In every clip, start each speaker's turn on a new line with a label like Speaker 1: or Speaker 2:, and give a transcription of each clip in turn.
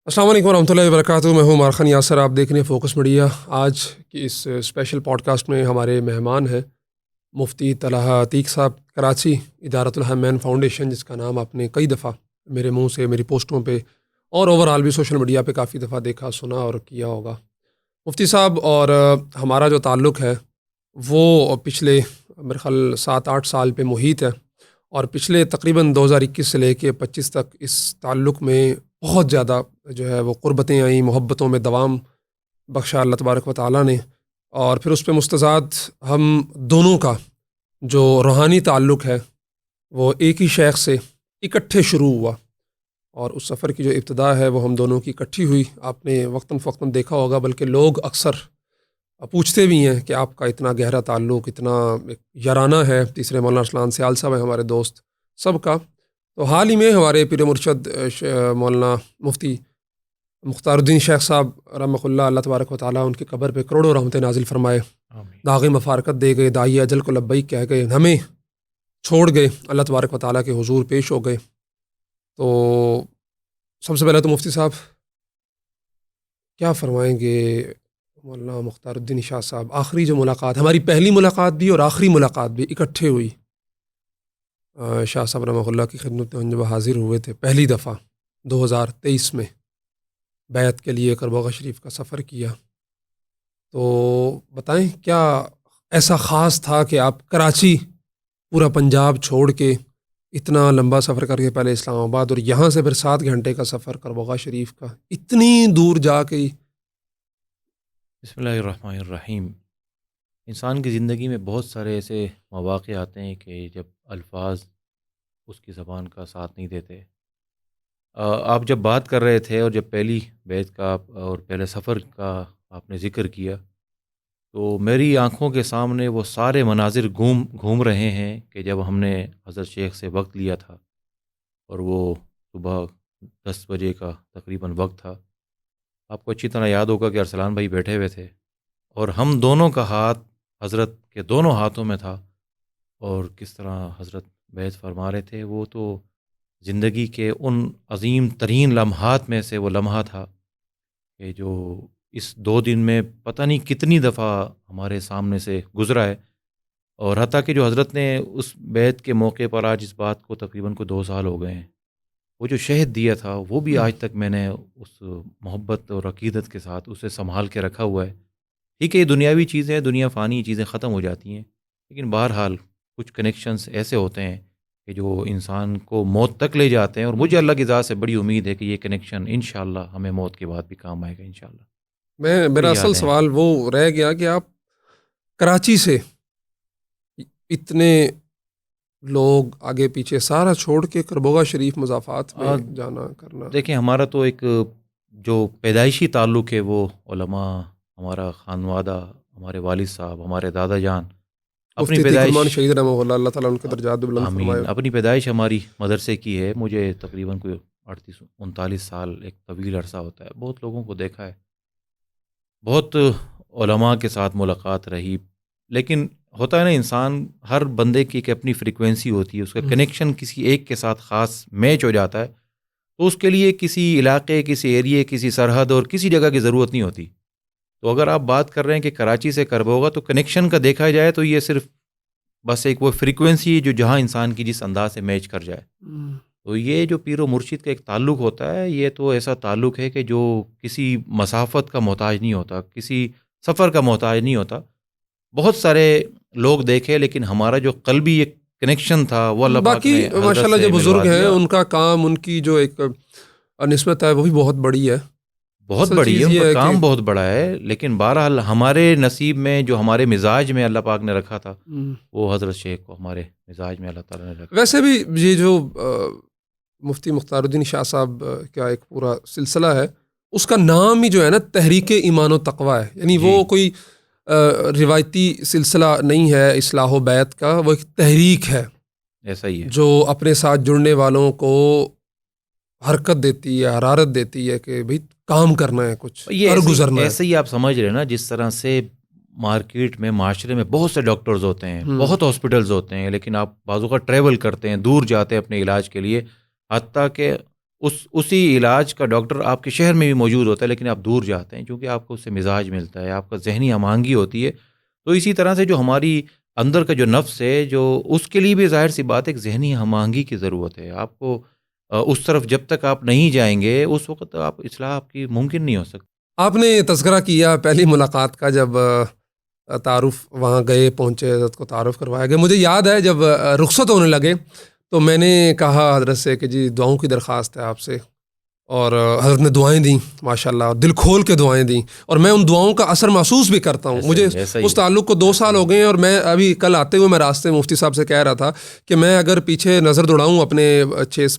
Speaker 1: السلام علیکم ورحمۃ اللہ وبرکاتہ. میں ہوں مارخان یاسر. آپ دیکھ رہے ہیں فوکس میڈیا. آج کی اس اسپیشل پوڈ کاسٹ میں ہمارے مہمان ہیں مفتی طلحہ عتیق صاحب، کراچی ادارۃ الحرمین فاؤنڈیشن، جس کا نام آپ نے کئی دفعہ میرے منہ سے، میری پوسٹوں پہ اور اوور آل بھی سوشل میڈیا پہ کافی دفعہ دیکھا، سنا اور کیا ہوگا. مفتی صاحب اور ہمارا جو تعلق ہے وہ پچھلے میرے خیال 7-8 سال پہ محیط ہے، اور پچھلے تقریباً 2021 سے لے کے 25 تک اس تعلق میں بہت زیادہ جو ہے وہ قربتیں آئیں، محبتوں میں دوام بخشا اللہ تبارک و تعالیٰ نے. اور پھر اس پہ مستزاد ہم دونوں کا جو روحانی تعلق ہے وہ ایک ہی شیخ سے اکٹھے شروع ہوا، اور اس سفر کی جو ابتدا ہے وہ ہم دونوں کی اکٹھی ہوئی. آپ نے وقتاً فوقتاً دیکھا ہوگا، بلکہ لوگ اکثر پوچھتے بھی ہیں کہ آپ کا اتنا گہرا تعلق، اتنا یارانہ ہے. تیسرے مولانا ارسلان سیال صاحب ہیں ہمارے دوست سب کا. تو حال ہی میں ہمارے پیر مرشد مولانا مفتی مختار الدین شیخ صاحب رحمہ اللہ، اللہ تبارک و تعالیٰ ان کی قبر پہ کروڑوں رحمتیں نازل فرمائے، داغ مفارقت دے گئے، داعی اجل کو لبیک کہہ گئے، ہمیں چھوڑ گئے، اللہ تبارک و تعالیٰ کے حضور پیش ہو گئے. تو سب سے پہلے تو مفتی صاحب کیا فرمائیں گے؟ مولانا مختار الدین شاہ صاحب، آخری جو ملاقات، ہماری پہلی ملاقات بھی اور آخری ملاقات بھی اکٹھے ہوئی. شاہ صاحب رحمہ اللہ کی خدمت میں جب حاضر ہوئے تھے پہلی دفعہ 2023 میں، بیعت کے لیے کربوغا شریف کا سفر کیا. تو بتائیں کیا ایسا خاص تھا کہ آپ کراچی، پورا پنجاب چھوڑ کے اتنا لمبا سفر کر کے، پہلے اسلام آباد اور یہاں سے پھر 7 گھنٹے کا سفر کربوغا شریف کا، اتنی دور جا کے؟
Speaker 2: بسم اللہ الرحمن الرحیم. انسان کی زندگی میں بہت سارے ایسے مواقع آتے ہیں کہ جب الفاظ اس کی زبان کا ساتھ نہیں دیتے. آپ جب بات کر رہے تھے اور جب پہلی بیعت کا اور پہلے سفر کا آپ نے ذکر کیا، تو میری آنکھوں کے سامنے وہ سارے مناظر گھوم رہے ہیں کہ جب ہم نے حضرت شیخ سے وقت لیا تھا، اور وہ صبح 10 بجے کا تقریباً وقت تھا. آپ کو اچھی طرح یاد ہوگا کہ ارسلان بھائی بیٹھے ہوئے تھے، اور ہم دونوں کا ہاتھ حضرت کے دونوں ہاتھوں میں تھا، اور کس طرح حضرت بیعت فرما رہے تھے. وہ تو زندگی کے ان عظیم ترین لمحات میں سے وہ لمحہ تھا کہ جو اس 2 دن میں پتہ نہیں کتنی دفعہ ہمارے سامنے سے گزرا ہے. اور حتیٰ کہ جو حضرت نے اس بیعت کے موقع پر، آج اس بات کو تقریباً 2 سال ہو گئے ہیں، وہ جو شہد دیا تھا وہ بھی آج تک میں نے اس محبت اور عقیدت کے ساتھ اسے سنبھال کے رکھا ہوا ہے. ٹھیک ہے، یہ دنیاوی چیزیں، دنیا فانی چیزیں ختم ہو جاتی ہیں، لیکن بہرحال کچھ کنیکشنز ایسے ہوتے ہیں کہ جو انسان کو موت تک لے جاتے ہیں، اور مجھے اللہ کی ذات سے بڑی امید ہے کہ یہ کنیکشن انشاءاللہ ہمیں موت کے بعد بھی کام آئے گا انشاءاللہ.
Speaker 1: میرا اصل سوال وہ رہ گیا کہ آپ کراچی سے اتنے لوگ آگے پیچھے سارا چھوڑ کے کربوغا شریف مضافات میں جانا کرنا.
Speaker 2: دیکھیں، ہمارا تو ایک جو پیدائشی تعلق ہے وہ علماء، ہمارا خانوادہ، ہمارے والد صاحب، ہمارے دادا جان، اپنی پیدائش،
Speaker 1: شہید رحمہ اللہ، اللہ تعالیٰ ان کے درجات بھی بلند فرمائے،
Speaker 2: اپنی پیدائش ہماری مدرسے کی ہے. مجھے تقریباً کوئی 38-39 سال، ایک طویل عرصہ ہوتا ہے. بہت لوگوں کو دیکھا ہے، بہت علماء کے ساتھ ملاقات رہی، لیکن ہوتا ہے نا، انسان ہر بندے کی ایک اپنی فریکوینسی ہوتی ہے، اس کا کنیکشن کسی ایک کے ساتھ خاص میچ ہو جاتا ہے، تو اس کے لیے کسی علاقے، کسی ایریے، کسی سرحد اور کسی جگہ کی ضرورت نہیں ہوتی. تو اگر آپ بات کر رہے ہیں کہ کراچی سے کربوغا، تو کنیکشن کا دیکھا جائے تو یہ صرف بس ایک وہ فریکوینسی ہے جو جہاں انسان کی جس انداز سے میچ کر جائے. تو یہ جو پیر و مرشد کا ایک تعلق ہوتا ہے، یہ تو ایسا تعلق ہے کہ جو کسی مسافت کا محتاج نہیں ہوتا، کسی سفر کا محتاج نہیں ہوتا. بہت سارے لوگ دیکھے، لیکن ہمارا جو قلبی ایک کنیکشن تھا وہ اللہ پاک نے
Speaker 1: باقی ماشاءاللہ جو بزرگ ہیں ان کا کام، ان کی جو ایک نسبت ہے وہ بھی بہت بڑی ہے،
Speaker 2: بہت بڑی ہے، ان کا کام بہت بڑا ہے. لیکن بہرحال ہمارے نصیب میں جو ہمارے مزاج میں اللہ پاک نے رکھا تھا، وہ حضرت شیخ کو ہمارے مزاج میں اللہ تعالیٰ نے رکھا.
Speaker 1: ویسے بھی یہ جو مفتی مختار الدین شاہ صاحب کا ایک پورا سلسلہ ہے، اس کا نام ہی جو ہے نا تحریک ایمان و تقوی ہے. یعنی وہ کوئی روایتی سلسلہ نہیں ہے اصلاح و بیعت کا، وہ ایک تحریک ہے،
Speaker 2: ایسا ہی ہے،
Speaker 1: جو اپنے ساتھ جڑنے والوں کو حرکت دیتی ہے، حرارت دیتی ہے کہ بھئی کام کرنا ہے، کچھ کر گزرنا ہے.
Speaker 2: ایسے ہی آپ سمجھ رہے ہیں نا، جس طرح سے مارکیٹ میں، معاشرے میں بہت سے ڈاکٹرز ہوتے ہیں، بہت ہاسپٹلز ہوتے ہیں، لیکن آپ بعض اوقات ٹریول کرتے ہیں، دور جاتے ہیں اپنے علاج کے لیے، حتیٰ کہ اسی علاج کا ڈاکٹر آپ کے شہر میں بھی موجود ہوتا ہے، لیکن آپ دور جاتے ہیں کیونکہ آپ کو اس سے مزاج ملتا ہے، آپ کا ذہنی ہم آہنگی ہوتی ہے. تو اسی طرح سے جو ہماری اندر کا جو نفس ہے، جو اس کے لیے بھی ظاہر سی بات ہے، ایک ذہنی ہم آہنگی کی ضرورت ہے. آپ کو اس طرف جب تک آپ نہیں جائیں گے اس وقت آپ اصلاح آپ کی ممکن نہیں ہو سکتی.
Speaker 1: آپ نے تذکرہ کیا پہلی ملاقات کا، جب تعارف وہاں گئے پہنچے، حضرت کو تعارف کروایا گیا. مجھے یاد ہے جب رخصت ہونے لگے تو میں نے کہا حضرت سے کہ جی دعاؤں کی درخواست ہے آپ سے، اور حضرت نے دعائیں دیں ماشاءاللہ، دل کھول کے دعائیں دیں، اور میں ان دعاؤں کا اثر محسوس بھی کرتا ہوں. مجھے اس تعلق کو 2 سال ہو گئے ہیں، اور میں ابھی کل آتے ہوئے میں راستے میں مفتی صاحب سے کہہ رہا تھا کہ میں اگر پیچھے نظر دوڑاؤں اپنے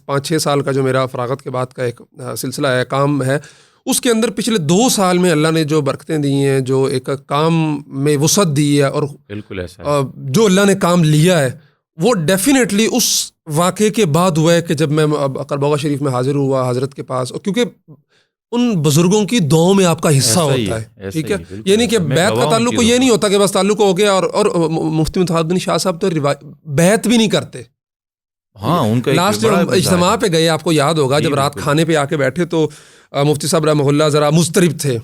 Speaker 1: 5-6 سال کا جو میرا فراغت کے بعد کا ایک سلسلہ ہے، کام ہے، اس کے اندر پچھلے 2 سال میں اللہ نے جو برکتیں دی ہیں، جو ایک کام میں وسعت دی ہے، اور
Speaker 2: بالکل ایسا
Speaker 1: جو اللہ نے کام لیا ہے وہ ڈیفینیٹلی اس واقعے کے بعد ہوا ہے کہ جب میں قرباغہ شریف میں حاضر ہوا حضرت کے پاس، اور کیونکہ ان بزرگوں کی دعاؤں میں آپ کا حصہ ہوتا ہے. ٹھیک ہے، یہ نہیں کہ بیعت کا تعلق کو یہ نہیں ہوتا کہ بس تعلق ہو گیا، اور مفتی متحد الدین شاہ صاحب تو بیعت بھی نہیں کرتے.
Speaker 2: ہاں، ان کا
Speaker 1: لاسٹ جب اجتماع پہ گئے، آپ کو یاد ہوگا جب رات کھانے پہ آ کے بیٹھے تو مفتی صاحب رحمہ اللہ ذرا مضطرب تھے،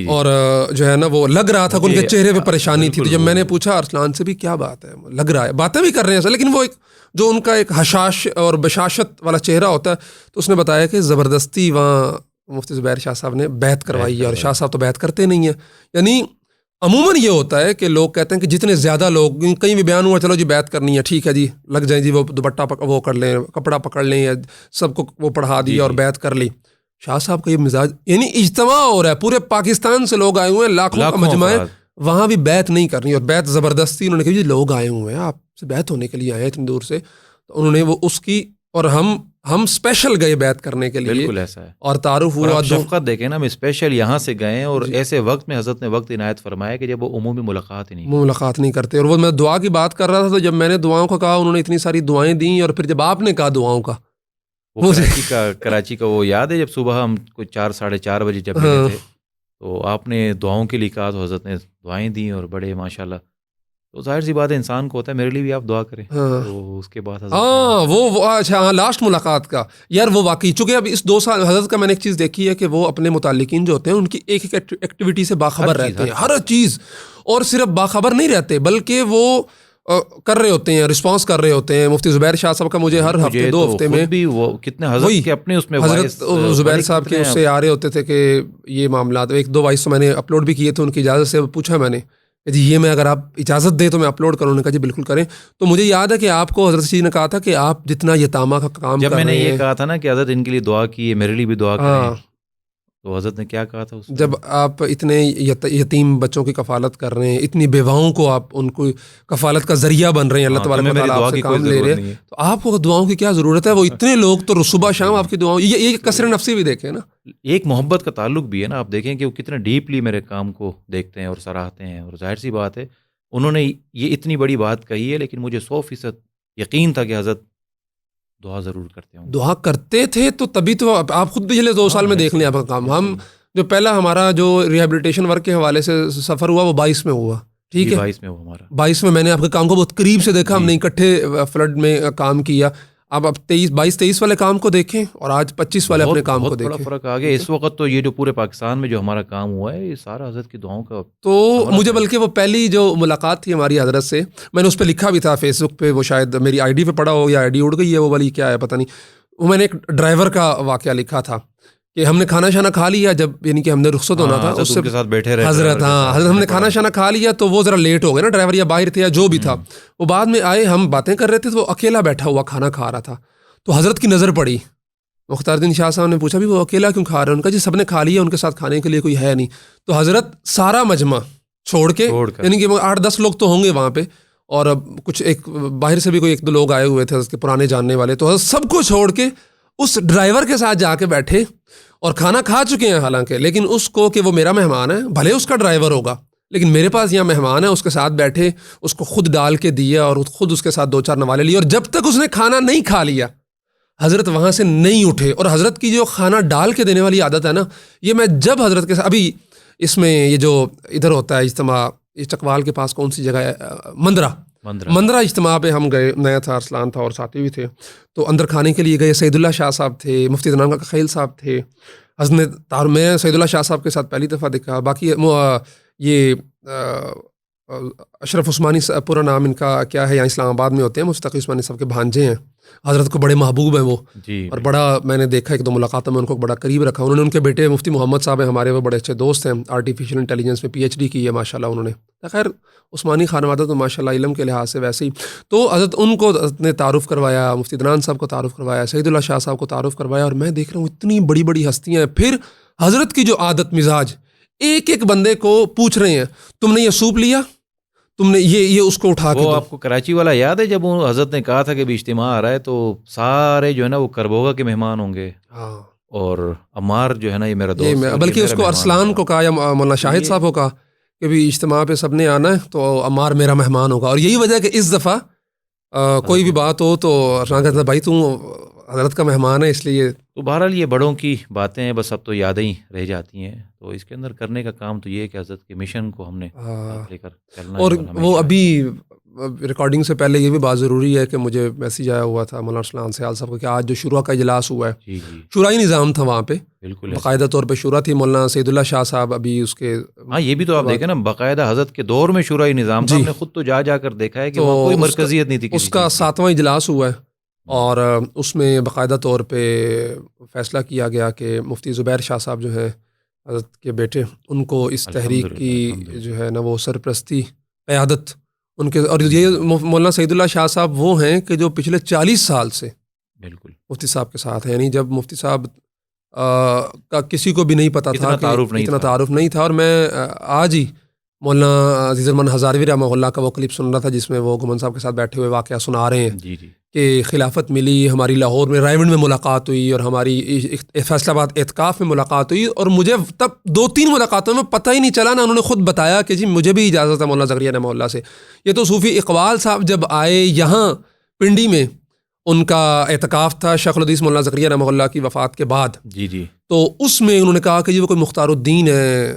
Speaker 1: اور جو ہے نا وہ لگ رہا تھا کہ ان کے چہرے پہ پریشانی تھی. تو جب میں نے پوچھا ارسلان سے بھی کیا بات ہے، لگ رہا ہے باتیں بھی کر رہے ہیں لیکن وہ ایک جو ان کا ایک حشاش اور بشاشت والا چہرہ ہوتا ہے، تو اس نے بتایا کہ زبردستی وہاں مفتی زبیر شاہ صاحب نے بیعت کروائی ہے، اور شاہ صاحب تو بیعت کرتے نہیں ہیں. یعنی عموماً یہ ہوتا ہے کہ لوگ کہتے ہیں کہ جتنے زیادہ لوگ، کہیں بھی بیان ہوا چلو جی بیعت کرنی ہے، ٹھیک ہے جی لگ جائیں جی، وہ دوپٹہ وہ کر لیں، کپڑا پکڑ لیں، یا سب کو وہ پڑھا دیا اور بیعت کر لی. شاہ صاحب کا یہ مزاج، یعنی اجتماع ہو رہا ہے، پورے پاکستان سے لوگ آئے ہوئے ہیں، لاکھوں کا مجمع ہے، وہاں بھی بیعت نہیں کرنی، اور بیعت زبردستی. انہوں نے کہا جی لوگ آئے ہوئے ہیں، آپ سے بیعت ہونے کے لیے آئے ہیں اتنی دور سے. تو انہوں نے وہ اس کی، اور ہم اسپیشل گئے بیعت کرنے کے لیے.
Speaker 2: بالکل ایسا ہے،
Speaker 1: اور تعارف ہوا.
Speaker 2: شفقت دیکھیں نا، ہم اسپیشل یہاں سے گئے، اور ایسے وقت میں حضرت نے وقت عنایت فرمایا کہ جب وہ عمومی ملاقات ہی نہیں
Speaker 1: کرتے. اور وہ میں دعا کی بات کر رہا تھا، تو جب میں نے دعاؤں کا کہا انہوں نے اتنی ساری دعائیں دیں، اور پھر جب آپ نے کہا دعاؤں کا،
Speaker 2: وہ کراچی کا وہ یاد ہے جب صبح ہم کوئی 4-4:30 بجے جب ملے تھے، تو آپ نے دعاؤں کے لیے کہا، تو حضرت نے دعائیں دیں، اور بڑے ماشاءاللہ. تو ظاہر سی بات ہے، انسان کو ہوتا ہے میرے لیے بھی آپ دعا کریں. تو اس کے بعد
Speaker 1: وہ اچھا لاسٹ ملاقات کا یار وہ واقعی، چونکہ اب اس 2 سال حضرت کا میں نے ایک چیز دیکھی ہے کہ وہ اپنے متعلقین جو ہوتے ہیں ان کی ایک ایکٹیویٹی سے باخبر رہتے ہیں، ہر چیز. اور صرف باخبر نہیں رہتے بلکہ وہ کر رہے ہوتے ہیں، رسپانس کر رہے ہوتے ہیں. مفتی زبیر شاہ صاحب کا مجھے ہر ہفتے 2 ہفتے میں
Speaker 2: بھی وہ کتنے حضرت کے اپنے اس میں
Speaker 1: حضرت زبیر صاحب کے اس سے آ رہے ہوتے تھے کہ یہ معاملات 1-2 وائس تو میں نے اپلوڈ بھی کیے تھے، ان کی اجازت سے پوچھا میں نے کہ جی یہ میں اگر آپ اجازت دیں تو میں اپلوڈ کروں. نے کہا جی بالکل کریں. تو مجھے یاد ہے کہ آپ کو حضرت جی نے کہا تھا کہ آپ جتنا یتامہ کا کام
Speaker 2: جب میں نے یہ کہا تھا نا کہ حضرت ان کے لیے دعا کی، میرے لیے بھی دعا کریں، تو حضرت نے کیا کہا تھا اس
Speaker 1: جب آپ اتنے یتیم بچوں کی کفالت کر رہے ہیں، اتنی بیواؤں کو آپ ان کو کفالت کا ذریعہ بن رہے ہیں، اللہ تبارک و تعالیٰ آپ سے کام لے رہے ہیں، تو آپ کو دعاؤں کی کیا ضرورت ہے؟ وہ اتنے لوگ تو صبح شام آپ کی دعاؤں، یہ کثر نفسی بھی دیکھیں نا،
Speaker 2: ایک محبت کا تعلق بھی ہے نا. آپ دیکھیں کہ وہ کتنے ڈیپلی میرے کام کو دیکھتے ہیں اور سراہتے ہیں. اور ظاہر سی بات ہے انہوں نے یہ اتنی بڑی بات کہی ہے، لیکن مجھے 100% یقین تھا کہ حضرت دعا ضرور کرتے ہوں.
Speaker 1: دعا کرتے تھے، تو تبھی تو آپ خود پچھلے 2 سال میں دیکھ لیں آپ کا کام. ہم جو پہلا ہمارا جو ریہیبلیٹیشن ورک کے حوالے سے سفر ہوا وہ 22 میں ہوا. ٹھیک ہے،
Speaker 2: 22 میں وہ ہمارا
Speaker 1: 22 میں نے آپ کے کام کو بہت قریب سے دیکھا. ہم نے اکٹھے فلڈ میں کام کیا. اب 22-23 والے کام کو دیکھیں اور آج 25 والے اپنے کام کو دیکھیں،
Speaker 2: بہت بڑا فرق آ گیا. اس وقت تو یہ جو پورے پاکستان میں جو ہمارا کام ہوا ہے، یہ سارا حضرت کی دعاؤں کا.
Speaker 1: تو مجھے بلکہ وہ پہلی جو ملاقات تھی ہماری حضرت سے، میں نے اس پہ لکھا بھی تھا فیس بک پہ، وہ شاید میری آئی ڈی پہ پڑا ہو یا آئی ڈی اڑ گئی ہے وہ والی، کیا ہے پتہ نہیں. وہ میں نے ایک ڈرائیور کا واقعہ لکھا تھا کہ ہم نے کھانا شانا کھا لیا، جب یعنی کہ ہم نے رخصت ہونا تھا اس سے
Speaker 2: ساتھ بیٹھے رہے
Speaker 1: حضرت ہم نے کھانا شانا کھا لیا، تو وہ ذرا لیٹ ہو گئے نا، ڈرائیور یا باہر تھے یا جو بھی تھا. وہ بعد میں آئے، ہم باتیں کر رہے تھے، تو وہ اکیلا بیٹھا ہوا کھانا کھا رہا تھا. تو حضرت کی نظر پڑی. مختار الدین شاہ صاحب نے پوچھا بھی وہ اکیلا کیوں کھا رہے ہیں؟ ان کا جی سب نے کھا لیا، ان کے ساتھ کھانے کے لیے کوئی ہے نہیں. تو حضرت سارا مجمع چھوڑ کے، یعنی کہ 8-10 لوگ تو ہوں گے وہاں پہ، اور کچھ ایک باہر سے بھی کوئی 1-2 لوگ آئے ہوئے تھے حضرت کے پرانے جاننے والے، تو حضرت سب کو چھوڑ کے اس ڈرائیور کے ساتھ جا کے بیٹھے، اور کھانا کھا چکے ہیں حالانکہ، لیکن اس کو کہ وہ میرا مہمان ہے، بھلے اس کا ڈرائیور ہوگا لیکن میرے پاس یہاں مہمان ہے، اس کے ساتھ بیٹھے، اس کو خود ڈال کے دیا اور خود اس کے ساتھ 2-4 نوالے لیے. اور جب تک اس نے کھانا نہیں کھا لیا حضرت وہاں سے نہیں اٹھے. اور حضرت کی جو کھانا ڈال کے دینے والی عادت ہے نا، یہ میں جب حضرت کے ساتھ، ابھی اس میں یہ جو ادھر ہوتا ہے اجتماع، چکوال کے پاس کون سی جگہ ہے، مندرہ، مندرہ اجتماع پہ ہم گئے، نیا تھا، ارسلان تھا اور ساتھی بھی تھے، تو اندر کھانے کے لیے گئے. سعید اللہ شاہ صاحب تھے، مفتی عدنان کا خیل صاحب تھے، حضرت میں سعید اللہ شاہ صاحب کے ساتھ پہلی دفعہ دیکھا. باقی یہ اشرف عثمانی پورا نام ان کا کیا ہے، یہاں اسلام آباد میں ہوتے ہیں، مفتی تقی عثمانی صاحب کے بھانجے ہیں، حضرت کو بڑے محبوب ہیں وہ
Speaker 2: جی.
Speaker 1: اور بڑا میں نے دیکھا ایک دو ملاقاتوں میں ان کو بڑا قریب رکھا. انہوں نے ان کے بیٹے مفتی محمد صاحب ہیں ہمارے، وہ بڑے اچھے دوست ہیں، آرٹیفیشیل انٹیلیجنس میں PhD کی ہے ماشاء اللہ انہوں نے. خیر عثمانی خانوادہ تو ماشاء اللہ علم کے لحاظ سے ویسے ہی. تو حضرت ان کو حضرت نے تعارف کروایا، مفتی عدنان صاحب کو تعارف کروایا، سعید اللہ شاہ صاحب کو تعارف کروایا، اور میں دیکھ رہا ہوں اتنی بڑی بڑی ہستیاں ہیں. پھر حضرت کی جو عادت مزاج، ایک ایک بندے کو پوچھ رہے ہیں تم نے یہ سوپ لیا، تم نے یہ اس کو اٹھا کے
Speaker 2: وہ
Speaker 1: دو.
Speaker 2: آپ کو کراچی والا یاد ہے جب حضرت نے کہا تھا کہ بھی اجتماع آ رہا ہے تو سارے جو ہے نا وہ کربوگا کے مہمان ہوں گے،
Speaker 1: ہاں
Speaker 2: اور عمار جو ہے نا یہ میرا دوست ہے،
Speaker 1: بلکہ اس کو ارسلان کو کہا یا مولانا شاہد صاحب کو کہا کہ بھی اجتماع پہ سب نے آنا ہے تو عمار میرا مہمان ہوگا. اور یہی وجہ ہے کہ اس دفعہ کوئی بھی بات ہو تو ارسلان کہتا ہے بھائی تم حضرت کا مہمان ہے، اس لیے. تو
Speaker 2: بہرحال یہ بڑوں کی باتیں ہیں، بس اب تو یادیں ہی رہ جاتی ہیں. تو اس کے اندر کرنے کا کام تو یہ ہے کہ حضرت کے مشن کو ہم نے لے کر چلنا.
Speaker 1: اور وہ ابھی ریکارڈنگ سے پہلے یہ بھی بات ضروری ہے کہ مجھے میسیج آیا ہوا تھا مولانا ارسلان سیال صاحب کو کہ آج جو شورا کا اجلاس ہوا ہے، شورائی نظام تھا وہاں پہ،
Speaker 2: بالکل
Speaker 1: باقاعدہ طور پہ شورا تھی. مولانا سعید اللہ شاہ صاحب ابھی اس کے،
Speaker 2: ہاں یہ بھی تو آپ دیکھیں نا، باقاعدہ حضرت کے دور میں شورائی نظام تھا. ہم نے خود تو جا کر دیکھا ہے کہ وہاں کوئی مرکزیت نہیں تھی.
Speaker 1: اس کا 7واں اجلاس ہوا ہے اور اس میں باقاعدہ طور پہ فیصلہ کیا گیا کہ مفتی زبیر شاہ صاحب جو ہیں حضرت کے بیٹے، ان کو اس تحریک کی جو ہے نا وہ سرپرستی، قیادت ان کے. اور یہ مولانا سعید اللہ شاہ صاحب وہ ہیں کہ جو پچھلے 40 سال سے
Speaker 2: بالکل
Speaker 1: مفتی صاحب کے ساتھ ہیں. یعنی جب مفتی صاحب کا کسی کو بھی نہیں پتا تھا، اتنا تعارف نہیں تھا. اور میں آج ہی مولانا عزیز الرحمن ہزاروی رحمہ اللہ کا وہ کلپ سن رہا تھا جس میں وہ گھمن صاحب کے ساتھ بیٹھے ہوئے واقعہ سنا رہے ہیں کہ خلافت ملی، ہماری لاہور میں رائے ونڈ میں ملاقات ہوئی اور ہماری فیصل آباد اعتکاف میں ملاقات ہوئی. اور مجھے تب 2-3 ملاقاتوں میں پتہ ہی نہیں چلا نا، انہوں نے خود بتایا کہ جی مجھے بھی اجازت ہے مولانا زکریا رحمہ اللہ سے. یہ تو صوفی اقبال صاحب جب آئے یہاں پنڈی میں، ان کا اعتکاف تھا شیخ الحدیث مولانا زکریا رحمہ اللہ کی وفات کے بعد. تو اس میں انہوں نے کہا کہ جی وہ کوئی مختار الدین ہے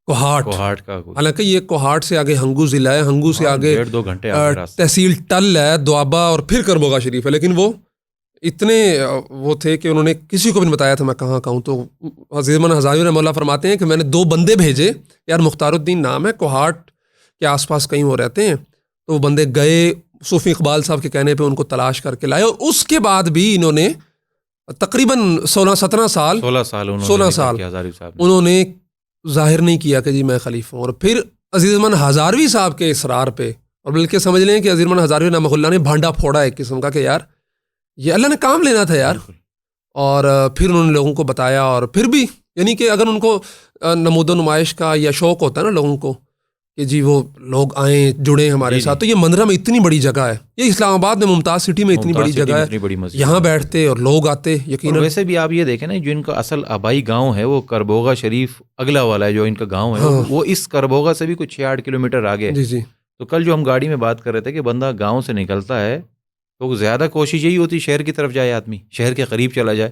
Speaker 1: کوہاٹ کا، حالانکہ یہ کوہاٹ سے آگے ہنگو ضلع ہے، ہنگو سے آگے
Speaker 2: 1.5-2 گھنٹے
Speaker 1: تحصیل ٹل ہے، دوابہ اور پھر کربوگا شریف ہے. لیکن وہ اتنے وہ تھے کہ انہوں نے کسی کو بھی نہیں بتایا تھا میں کہاں کہوں. تو عزیز الرحمن ہزاروی رحمہ اللہ فرماتے ہیں کہ میں نے 2 بندے بھیجے، یار مختار الدین نام ہے، کوہاٹ کے آس پاس کہیں وہ رہتے ہیں. تو وہ بندے گئے، صوفی اقبال صاحب کے کہنے پہ ان کو تلاش کر کے لائے. اور اس کے بعد بھی انہوں نے تقریباً 16 سال انہوں نے ظاہر نہیں کیا کہ جی میں خلیفہ ہوں. اور پھر عزیز الرحمن ہزاروی صاحب کے اصرار پہ، اور بلکہ سمجھ لیں کہ عزیز الرحمن ہزاروی رحمہ اللہ نے بھانڈا پھوڑا ایک قسم کا کہ یار یہ اللہ نے کام لینا تھا یار. اور پھر انہوں نے لوگوں کو بتایا. اور پھر بھی یعنی کہ اگر ان کو نمود و نمائش کا یا شوق ہوتا ہے نا لوگوں کو کہ جی وہ لوگ آئیں جڑیں ہمارے ساتھ، تو یہ مندرہ میں اتنی بڑی جگہ ہے، یہ اسلام آباد میں ممتاز سٹی میں اتنی بڑی جگہ ہے، یہاں بیٹھتے اور لوگ آتے. یقیناً
Speaker 2: ویسے بھی آپ یہ دیکھیں نا، جو ان کا اصل آبائی گاؤں ہے وہ کربوگا شریف اگلا والا ہے، جو ان کا گاؤں ہے وہ اس کربوگا سے بھی کچھ 6-8 کلومیٹر آگے.
Speaker 1: جی
Speaker 2: تو کل جو ہم گاڑی میں بات کر رہے تھے کہ بندہ گاؤں سے نکلتا ہے تو زیادہ کوشش یہی ہوتی شہر کی طرف جائے، آدمی شہر کے قریب چلا جائے.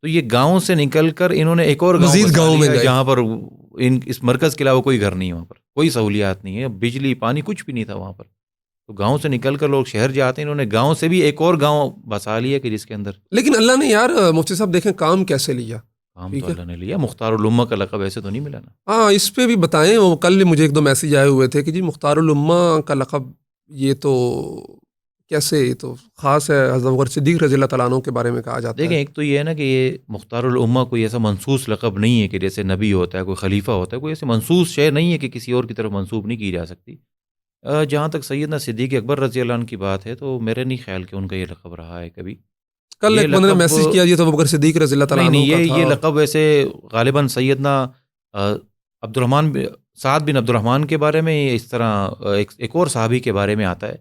Speaker 2: تو یہ گاؤں سے نکل کر انہوں نے ایک اور
Speaker 1: مزید گاؤں میں گئے
Speaker 2: جہاں پر اس مرکز کے علاوہ کوئی گھر نہیں ہے، وہاں پر کوئی سہولیات نہیں ہے، بجلی پانی کچھ بھی نہیں تھا وہاں پر. تو گاؤں سے نکل کر لوگ شہر جاتے ہیں، انہوں نے گاؤں سے بھی ایک اور گاؤں بسا لیا کہ جس کے اندر.
Speaker 1: لیکن اللہ نے یار مفتی صاحب دیکھیں کام کیسے لیا.
Speaker 2: کام تو اللہ نے لیا. مختار الامہ کا لقب ایسے تو نہیں ملا نا.
Speaker 1: ہاں اس پہ بھی بتائیں. وہ کل مجھے 1-2 میسیج آئے ہوئے تھے کہ جی مختار الامہ کا لقب یہ تو کیسے، یہ تو خاص ہے، حضرت ابوبکر صدیق رضی اللہ تعالیٰ عنہ کے بارے میں کہا جاتا ہے.
Speaker 2: دیکھیں ایک تو یہ ہے نا کہ یہ مختار الامہ کوئی ایسا منصوص لقب نہیں ہے کہ جیسے نبی ہوتا ہے، کوئی خلیفہ ہوتا ہے، کوئی ایسے منصوص شے نہیں ہے کہ کسی اور کی طرف منسوب نہیں کی جا سکتی. جہاں تک سیدنا صدیق اکبر رضی اللہ عنہ کی بات ہے تو میرے نہیں خیال کہ ان کا یہ لقب رہا ہے کبھی.
Speaker 1: کل ایک بندے نے میسیج کیا یہ تو ابوبکر صدیق رضی اللہ تعالیٰ عنہ کا تھا.
Speaker 2: یہ لقب ویسے غالباً سیدنا سعد بن عبد الرحمن کے بارے میں، اس طرح ایک اور صحابی کے بارے میں آتا ہے،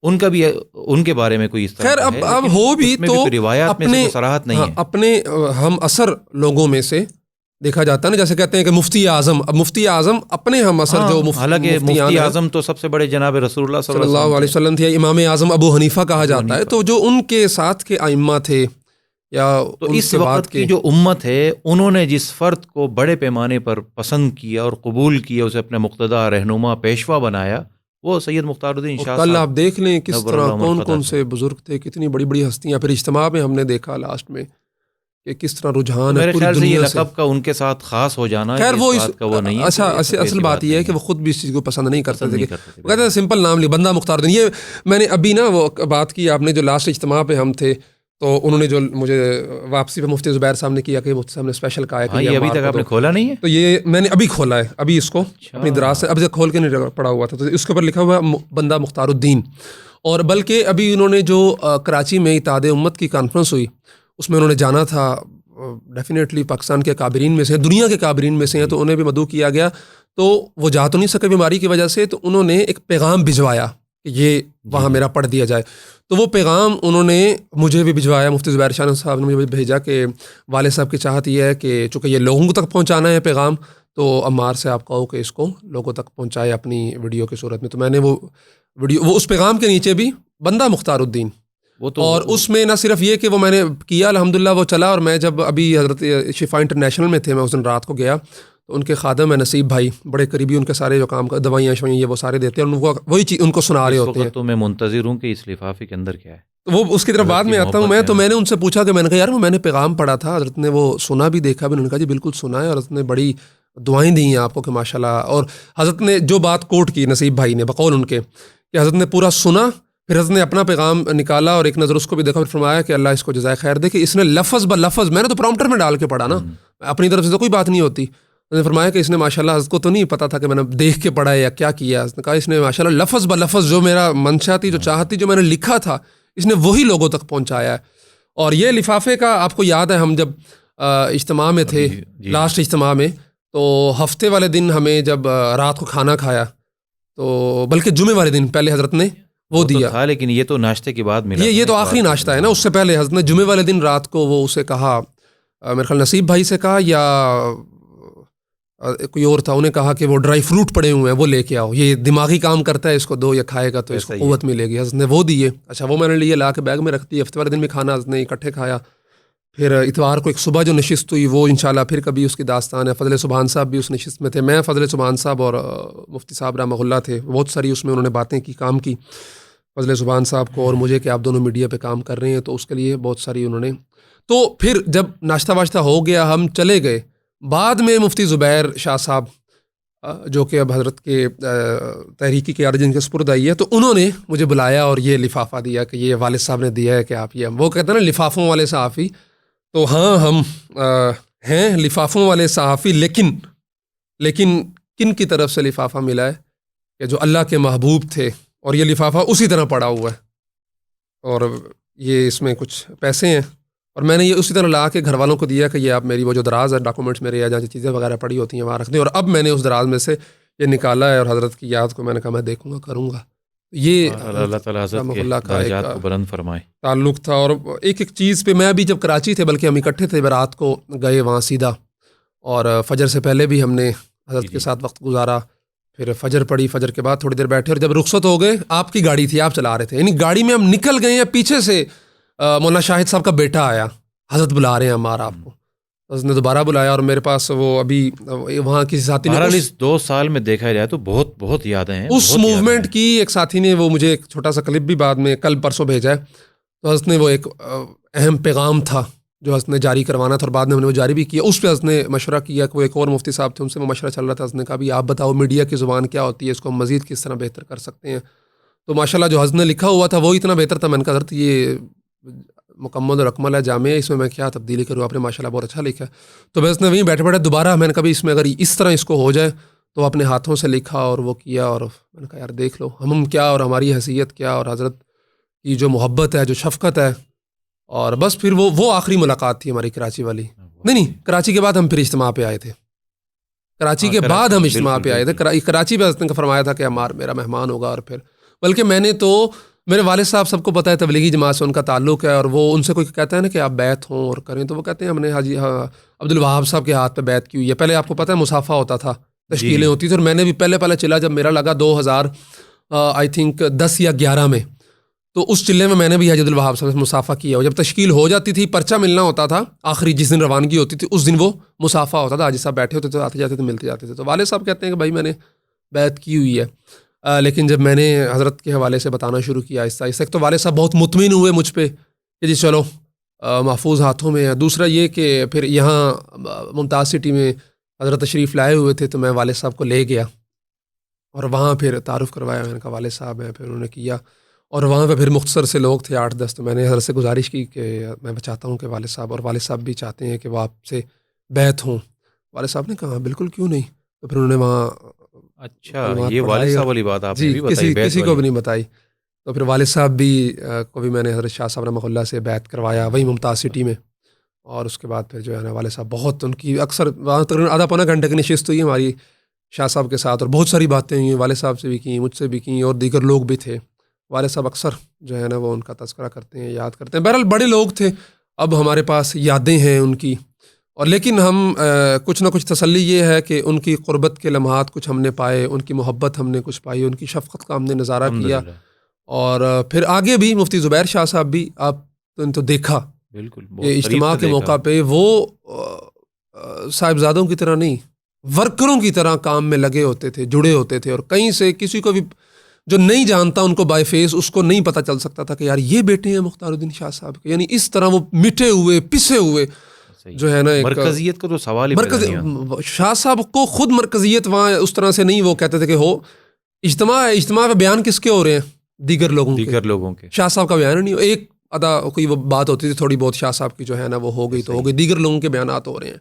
Speaker 2: ان کا بھی ان کے بارے میں کوئی اس طرح.
Speaker 1: خیر اب ہو بھی تو
Speaker 2: روایات میں سے صراحت نہیں ہے.
Speaker 1: اپنے ہم اثر لوگوں میں سے دیکھا جاتا ہے نا، جیسے کہتے ہیں کہ مفتی اعظم، اب مفتی اعظم اپنے ہم اثر جو
Speaker 2: حالانکہ مفتی اعظم تو سب سے بڑے جناب رسول اللہ صلی اللہ
Speaker 1: علیہ وسلم تھے. امام اعظم ابو حنیفہ کہا جاتا ہے. تو جو ان کے ساتھ کے ائمہ تھے یا
Speaker 2: تو اس وقت کی جو امت ہے، انہوں نے جس فرد کو بڑے پیمانے پر پسند کیا اور قبول کیا، اسے اپنے مقتدیٰ رہنما پیشوا بنایا، وہ سید مختار الدین
Speaker 1: اور
Speaker 2: شاہ
Speaker 1: کل
Speaker 2: صاحب
Speaker 1: آپ دیکھ لیں کس
Speaker 2: نور
Speaker 1: طرح
Speaker 2: اللہ
Speaker 1: کون
Speaker 2: مرقدہ
Speaker 1: کون سے بزرگ تھے، کتنی بڑی بڑی ہستیاں. پھر اجتماع میں ہم نے دیکھا لاسٹ میں کہ کس طرح
Speaker 2: تو
Speaker 1: رجحان ہے
Speaker 2: میرے
Speaker 1: پوری
Speaker 2: خیال سے یہ
Speaker 1: دنیا سے.
Speaker 2: لقب کا ان کے ساتھ خاص ہو جانا
Speaker 1: خیر
Speaker 2: کہ
Speaker 1: وہ
Speaker 2: اس بات کا وہ نہیں ہے
Speaker 1: اچھا
Speaker 2: کہ
Speaker 1: اصل
Speaker 2: ایسی
Speaker 1: بات یہ ہے
Speaker 2: نہیں
Speaker 1: کہ وہ خود بھی اس چیز کو پسند نہیں کرتے
Speaker 2: پسند
Speaker 1: تھے
Speaker 2: نہیں
Speaker 1: کہ
Speaker 2: کرتے تھے
Speaker 1: وہ کہتے ہیں
Speaker 2: بالکل.
Speaker 1: سمپل نام لی بندہ مختار الدین. یہ میں نے ابھی نا وہ بات کی آپ نے جو لاسٹ اجتماع پہ ہم تھے تو انہوں نے جو مجھے واپسی پہ مفتی زبیر صاحب نے کیا کہ مفتی صاحب نے اسپیشل کہا ہے کہ
Speaker 2: ہاں
Speaker 1: یہ
Speaker 2: یہ ابھی
Speaker 1: عمار
Speaker 2: تک
Speaker 1: کو
Speaker 2: آپ
Speaker 1: دو.
Speaker 2: نے کھولا نہیں ہے؟
Speaker 1: تو یہ میں نے ابھی کھولا ہے ابھی اس کو
Speaker 2: اچھا
Speaker 1: اپنی دراز سے ابھی تک کھول کے نہیں پڑا ہوا تھا. تو اس کے اوپر لکھا ہوا ہے بندہ مختار الدین. اور بلکہ ابھی انہوں نے جو کراچی میں اتحاد امت کی کانفرنس ہوئی اس میں انہوں نے جانا تھا. ڈیفینیٹلی پاکستان کے کابرین میں سے ہیں، دنیا کے کابرین میں سے ہیں، تو انہیں بھی مدعو کیا گیا. تو وہ جا تو نہیں سکے بیماری کی وجہ سے، تو انہوں نے ایک پیغام بھجوایا کہ یہ وہاں میرا پڑھ دیا جائے. تو وہ پیغام انہوں نے مجھے بھی بھجوایا، مفتی زبیر شاہ صاحب نے مجھے بھیجا کہ والد صاحب کی چاہت یہ ہے کہ چونکہ یہ لوگوں تک پہنچانا ہے پیغام، تو عمار سے آپ کہو کہ اس کو لوگوں تک پہنچائے اپنی ویڈیو کی صورت میں. تو میں نے وہ ویڈیو، وہ اس پیغام کے نیچے بھی بندہ مختار الدین،
Speaker 2: وہ تو
Speaker 1: اور اس میں نہ صرف یہ کہ وہ میں نے کیا الحمدللہ وہ چلا. اور میں جب ابھی حضرت شفا انٹرنیشنل میں تھے، میں اس دن رات کو گیا تو ان کے خادم ہیں نصیب بھائی، بڑے قریبی، ان کے سارے جو کام دوائیاں شوائیاں یہ وہ سارے دیتے ہیں، وہی چیز ان کو سنا رہے
Speaker 2: اس
Speaker 1: ہوتے ہیں.
Speaker 2: وقت تو میں منتظر ہوں کہ اس لفافے کے اندر کیا ہے.
Speaker 1: تو وہ اس کی طرف بعد میں آتا ہوں میں. تو میں نے ان سے پوچھا کہ میں نے کہا یار وہ میں نے پیغام پڑھا تھا، حضرت نے وہ سنا بھی دیکھا بھی؟ انہوں نے کہا جی بالکل سنا ہے، اور حضرت نے بڑی دعائیں دی ہیں آپ کو کہ ماشاءاللہ. اور حضرت نے جو بات کوٹ کی نصیب بھائی نے بقول ان کے کہ حضرت نے پورا سنا، پھر حضرت نے اپنا پیغام نکالا اور ایک نظر اس کو بھی دیکھا، پھر فرمایا کہ اللہ اس کو جزائے خیر دے کہ اس نے لفظ بلفظ، میں نے تو پرومپٹر میں ڈال کے پڑھا نا، اپنی طرف سے تو کوئی بات نہیں ہوتی. نے فرمایا کہ اس نے ماشاءاللہ، حضرت کو تو نہیں پتا تھا کہ میں نے دیکھ کے پڑھا ہے یا کیا کیا. اس نے کہا اس نے ماشاءاللہ لفظ بلفظ جو میرا منشا تھی، جو چاہت تھی، جو میں نے لکھا تھا، اس نے وہی لوگوں تک پہنچایا ہے. اور یہ لفافے کا آپ کو یاد ہے، ہم جب اجتماع میں تھے لاسٹ اجتماع میں، تو ہفتے والے دن ہمیں جب رات کو کھانا کھایا، تو بلکہ جمعے والے دن پہلے حضرت نے وہ دیا
Speaker 2: تھا، لیکن یہ تو ناشتے کے بعد ملا.
Speaker 1: یہ تو آخری ناشتہ ہے نا. اس سے پہلے حضرت نے جمعے والے دن رات کو وہ اسے کہا، میرے خیال نصیب بھائی سے کہا یا کوئی اور تھا، انہیں کہا کہ وہ ڈرائی فروٹ پڑے ہوئے ہیں وہ لے کے آؤ، یہ دماغی کام کرتا ہے، اس کو دو، یہ کھائے گا تو اس کو قوت ملے گی. حضرت نے وہ دیے. اچھا وہ میں نے لیے لا کے بیگ میں رکھ دی. ہفتے والے دن بھی کھانا حضرت نے اکٹھے کھایا. پھر اتوار کو ایک صبح جو نشست ہوئی وہ انشاءاللہ پھر کبھی اس کی داستان ہے. فضل سبحان صاحب بھی اس نشست میں تھے، میں فضل سبحان صاحب اور مفتی صاحب رحمہ اللہ تھے. بہت ساری اس میں انہوں نے باتیں کی، کام کی فضل سبحان صاحب کو اور مجھے کہ آپ دونوں میڈیا پہ کام کر رہے ہیں، تو اس کے لیے بہت ساری انہوں نے. تو پھر جب ناشتہ واشتہ ہو گیا ہم چلے گئے. بعد میں مفتی زبیر شاہ صاحب جو کہ اب حضرت کے تحریکی قیادت جن کے سپرد آئی ہے، تو انہوں نے مجھے بلایا اور یہ لفافہ دیا کہ یہ والد صاحب نے دیا ہے کہ آپ یہ، وہ کہتے ہیں نا لفافوں والے صحافی. تو ہاں ہم ہیں لفافوں والے صحافی، لیکن کن کی طرف سے لفافہ ملا ہے کہ جو اللہ کے محبوب تھے، اور یہ لفافہ اسی طرح پڑا ہوا ہے، اور یہ اس میں کچھ پیسے ہیں، اور میں نے یہ اسی طرح لا کے گھر والوں کو دیا کہ یہ آپ میری وہ جو دراز ہے ڈاکومنٹس میرے یا جہاں چیزیں وغیرہ پڑی ہوتی ہیں وہاں رکھ دیں. اور اب میں نے اس دراز میں سے یہ نکالا ہے، اور حضرت کی یاد کو میں نے کہا میں دیکھوں گا، کروں گا. یہ
Speaker 2: اللہ تعالیٰ حضرت کے درجات کو بلند فرمائے
Speaker 1: تعلق تھا. اور ایک ایک چیز پہ میں ابھی جب کراچی تھے، بلکہ ہم اکٹھے تھے، رات کو گئے وہاں سیدھا، اور فجر سے پہلے بھی ہم نے حضرت کے ساتھ وقت گزارا. پھر فجر پڑی، فجر کے بعد تھوڑی دیر بیٹھے، اور جب رخصت ہو گئے، آپ کی گاڑی تھی، آپ چلا رہے تھے، یعنی گاڑی میں ہم نکل گئے ہیں، پیچھے سے مولانا شاہد صاحب کا بیٹا آیا، حضرت بلا رہے ہیں ہمارا آپ کو. حضرت نے دوبارہ بلایا، اور میرے پاس وہ ابھی وہاں کسی ساتھی نے
Speaker 2: اس 2 سال میں دیکھا جائے تو بہت یادیں ہیں
Speaker 1: اس موومنٹ کی. ایک ساتھی نے وہ مجھے ایک چھوٹا سا کلپ بھی بعد میں کل پرسوں بھیجا ہے. تو حضرت نے وہ ایک اہم پیغام تھا جو حضرت نے جاری کروانا تھا، اور بعد میں ہم نے وہ جاری بھی کیا. اس پہ حضرت نے مشورہ کیا کہ وہ ایک اور مفتی صاحب تھے، ان سے وہ مشورہ چل رہا تھا. حضرت نے کہا بھی آپ بتاؤ میڈیا کی زبان کیا ہوتی ہے، اس کو ہم مزید کس طرح بہتر کر سکتے ہیں. تو ماشاءاللہ جو حضرت نے لکھا ہوا تھا وہ اتنا بہتر تھا. میں نے کہا حضرت یہ مکمل اور اکمل ہے، جامع ہے، اس میں کیا تبدیلی کروں، آپ نے ماشاءاللہ بہت اچھا لکھا ہے. تو بس نے وہیں بیٹھے بیٹھے دوبارہ میں نے کہا اس میں اگر اس طرح اس کو ہو جائے تو اپنے ہاتھوں سے لکھا اور وہ کیا. اور میں نے کہا یار دیکھ لو ہم کیا اور ہماری حیثیت کیا، اور حضرت کی جو محبت ہے، جو شفقت ہے. اور بس پھر وہ آخری ملاقات تھی ہماری کراچی والی. نہیں کراچی کے بعد ہم پھر اجتماع پہ آئے تھے. کراچی کے بعد ہم اجتماع پہ آئے تھے. کراچی پہ حضرت نے فرمایا تھا کہ عمار میرا مہمان ہوگا. اور پھر بلکہ میں نے تو، میرے والد صاحب سب کو پتہ ہے تبلیغی جماعت سے ان کا تعلق ہے، اور وہ ان سے کوئی کہتا ہے نا کہ آپ بیعت ہوں اور کریں، تو وہ کہتے ہیں ہم نے حاجی عبد الوہاب صاحب کے ہاتھ پہ بیعت کی ہوئی ہے. پہلے آپ کو پتہ ہے مصافہ ہوتا تھا، تشکیلیں ہوتی تھیں، اور میں نے بھی پہلے چلا جب میرا لگا 2000 آئی تھنک 10 یا 11 میں، تو اس چلے میں نے بھی حاجی عبد الوہاب صاحب سے مصافہ کیا. جب تشکیل ہو جاتی تھی، پرچہ ملنا ہوتا تھا، آخری جس دن روانگی ہوتی تھی اس دن وہ مصافہ ہوتا تھا. حاجی صاحب بیٹھے ہوتے تھے، آتے جاتے تھے، ملتے جاتے تھے. تو والد صاحب کہتے ہیں کہ بھائی میں نے بیعت کی ہوئی ہے. لیکن جب میں نے حضرت کے حوالے سے بتانا شروع کیا آہستہ آہستہ، ایک تو والد صاحب بہت مطمئن ہوئے مجھ پہ کہ جی چلو محفوظ ہاتھوں میں ہے. دوسرا یہ کہ پھر یہاں ممتاز سٹی میں حضرت تشریف لائے ہوئے تھے تو میں والد صاحب کو لے گیا اور وہاں پھر تعارف کروایا. میں نے کہا والد صاحب ہیں، پھر انہوں نے کیا، اور وہاں پہ پھر مختصر سے لوگ تھے 8-10. تو میں نے حضرت سے گزارش کی کہ میں چاہتا ہوں کہ والد صاحب، اور والد صاحب بھی چاہتے ہیں کہ وہ آپ سے بیعت ہوں. والد صاحب نے کہا بالکل کیوں نہیں. تو پھر انہوں نے وہاں
Speaker 2: اچھا،
Speaker 1: کلمات
Speaker 2: یہ والد
Speaker 1: پڑھائے
Speaker 2: صاحب
Speaker 1: اور
Speaker 2: والی بات آپ نے
Speaker 1: جی
Speaker 2: بھی بتائی، بیت
Speaker 1: کسی کو
Speaker 2: والی.
Speaker 1: بھی نہیں بتائی. تو پھر والد صاحب بھی کو بھی میں نے حضرت شاہ صاحب رحمہ اللہ سے بیعت کروایا وہی ممتاز سٹی میں. اور اس کے بعد پھر جو ہے نا والد صاحب بہت، ان کی اکثر وہاں تقریباً آدھا پونا گھنٹے کی نشست ہوئی ہماری شاہ صاحب کے ساتھ، اور بہت ساری باتیں ہوئی، والد صاحب سے بھی کی، مجھ سے بھی کی، اور دیگر لوگ بھی تھے. والد صاحب اکثر جو ہے نا وہ ان کا تذکرہ کرتے ہیں، یاد کرتے ہیں. بہرحال بڑے لوگ تھے، اب ہمارے پاس یادیں ہیں ان کی. اور لیکن ہم کچھ نہ کچھ تسلی یہ ہے کہ ان کی قربت کے لمحات کچھ ہم نے پائے، ان کی محبت ہم نے کچھ پائی، ان کی شفقت کا ہم نے نظارہ کیا.
Speaker 2: الحمدللہ.
Speaker 1: اور پھر آگے بھی مفتی زبیر شاہ صاحب بھی آپ نے تو دیکھا
Speaker 2: بالکل،
Speaker 1: کہ
Speaker 2: بہت قریب
Speaker 1: اجتماع
Speaker 2: سے
Speaker 1: کے
Speaker 2: دیکھا.
Speaker 1: موقع پہ وہ صاحبزادوں کی طرح نہیں، ورکروں کی طرح کام میں لگے ہوتے تھے، جڑے ہوتے تھے. اور کہیں سے کسی کو بھی جو نہیں جانتا ان کو بائی فیس، اس کو نہیں پتہ چل سکتا تھا کہ یار یہ بیٹے ہیں مختار الدین شاہ صاحب کے. یعنی اس طرح وہ مٹے ہوئے پسے ہوئے
Speaker 2: صحیح.
Speaker 1: جو ہے نا ایک
Speaker 2: مرکزیت کا تو سوال ہی پیدا
Speaker 1: مرکز.
Speaker 2: نہیں ہوتا.
Speaker 1: شاہ صاحب کو خود مرکزیت وہاں اس طرح سے نہیں، وہ کہتے تھے کہ ہو اجتماع پہ بیان کس کے ہو رہے ہیں؟ دیگر لوگوں کے. شاہ صاحب کا بیان نہیں، ایک ادا کوئی وہ بات ہوتی تھی تھوڑی بہت شاہ صاحب کی جو ہے نا وہ ہو گئی تو ہو گئی، دیگر لوگوں کے بیانات ہو رہے ہیں.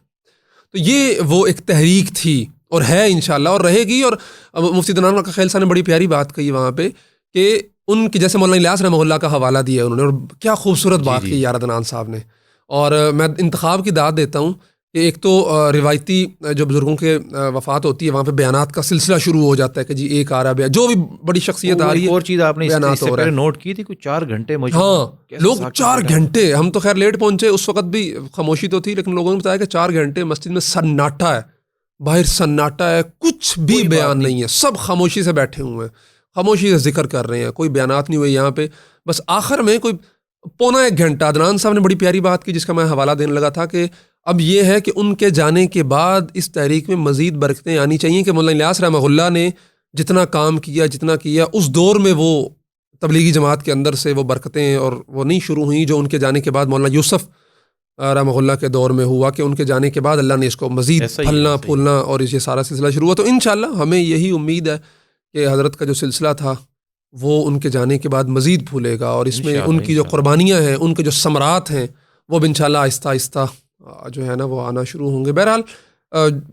Speaker 1: تو یہ وہ ایک تحریک تھی اور ہے انشاءاللہ اور رہے گی. اور مفتی دنان کا خیل صاحب نے بڑی پیاری بات کہی وہاں پہ کہ ان کی جیسے مولانا الیاس رحمہ اللہ کا حوالہ دیا انہوں نے، اور کیا خوبصورت بات کی یار دنان صاحب نے. اور میں انتخاب کی داد دیتا ہوں کہ ایک تو روایتی جو بزرگوں کے وفات ہوتی ہے وہاں پہ بیانات کا سلسلہ شروع ہو جاتا ہے کہ جی ایک آ رہا ہے، جو بھی بڑی شخصیت آ رہی ہے.
Speaker 2: ایک اور چیز آپ نے
Speaker 1: بیانات
Speaker 2: اس سے
Speaker 1: ہو رہا
Speaker 2: پہلے
Speaker 1: ہے.
Speaker 2: نوٹ کی تھی، کچھ 4 گھنٹے
Speaker 1: ہاں لوگ 4 گھنٹے، ہم تو خیر لیٹ پہنچے، اس وقت بھی خاموشی تو تھی، لیکن لوگوں نے بتایا کہ 4 گھنٹے مسجد میں سناٹا ہے، باہر سناٹا ہے، کچھ بھی بیان نہیں ہے، سب خاموشی سے بیٹھے ہوئے ہیں، خاموشی سے ذکر کر رہے ہیں، کوئی بیانات نہیں ہوئے یہاں پہ. بس آخر میں کوئی 1.25 گھنٹہ عدنان صاحب نے بڑی پیاری بات کی جس کا میں حوالہ دینے لگا تھا کہ اب یہ ہے کہ ان کے جانے کے بعد اس تحریک میں مزید برکتیں آنی چاہیے. کہ مولانا الیاس رحمہ اللہ نے جتنا کام کیا، جتنا کیا، اس دور میں وہ تبلیغی جماعت کے اندر سے وہ برکتیں اور وہ نہیں شروع ہوئیں جو ان کے جانے کے بعد مولانا یوسف رحمہ اللہ کے دور میں ہوا، کہ ان کے جانے کے بعد اللہ نے اس کو مزید پھلنا پھولنا اور یہ سارا سلسلہ شروع ہوا. تو انشاءاللہ ہمیں یہی امید ہے کہ حضرت کا جو سلسلہ تھا وہ ان کے جانے کے بعد مزید پھولے گا، اور اس میں ان کی جو قربانیاں ہیں، ان کے جو ثمرات ہیں، وہ بھی انشاءاللہ آہستہ آہستہ جو ہے نا وہ آنا شروع ہوں گے. بہرحال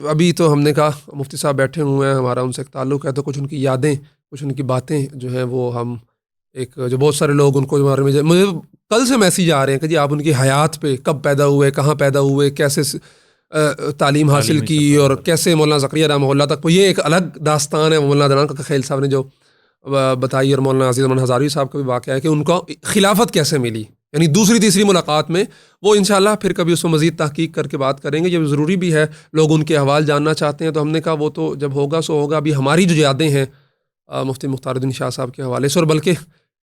Speaker 1: ابھی تو ہم نے کہا مفتی صاحب بیٹھے ہوئے ہیں، ہمارا ان سے ایک تعلق ہے، تو کچھ ان کی یادیں، کچھ ان کی باتیں جو ہیں وہ ہم ایک جو بہت سارے لوگ ان کو بارے میں مجھے کل سے میسیج آ رہے ہیں کہ جی آپ ان کی حیات پہ کب پیدا ہوئے، کہاں پیدا ہوئے، کیسے تعلیم حاصل کی، اور کیسے مولانا زکریا رحمہ اللہ تک. یہ ایک الگ داستان ہے مولانا عدنان کا خیل صاحب نے جو بتائی، اور مولانا عزیز الرحمن ہزاروی صاحب کا بھی واقعہ ہے کہ ان کو خلافت کیسے ملی. یعنی دوسری تیسری ملاقات میں وہ انشاءاللہ پھر کبھی اس میں مزید تحقیق کر کے بات کریں گے. یہ ضروری بھی ہے، لوگ ان کے احوال جاننا چاہتے ہیں، تو ہم نے کہا وہ تو جب ہوگا سو ہوگا. ابھی ہماری جو یادیں ہیں مفتی مختار الدین شاہ صاحب کے حوالے سے، اور بلکہ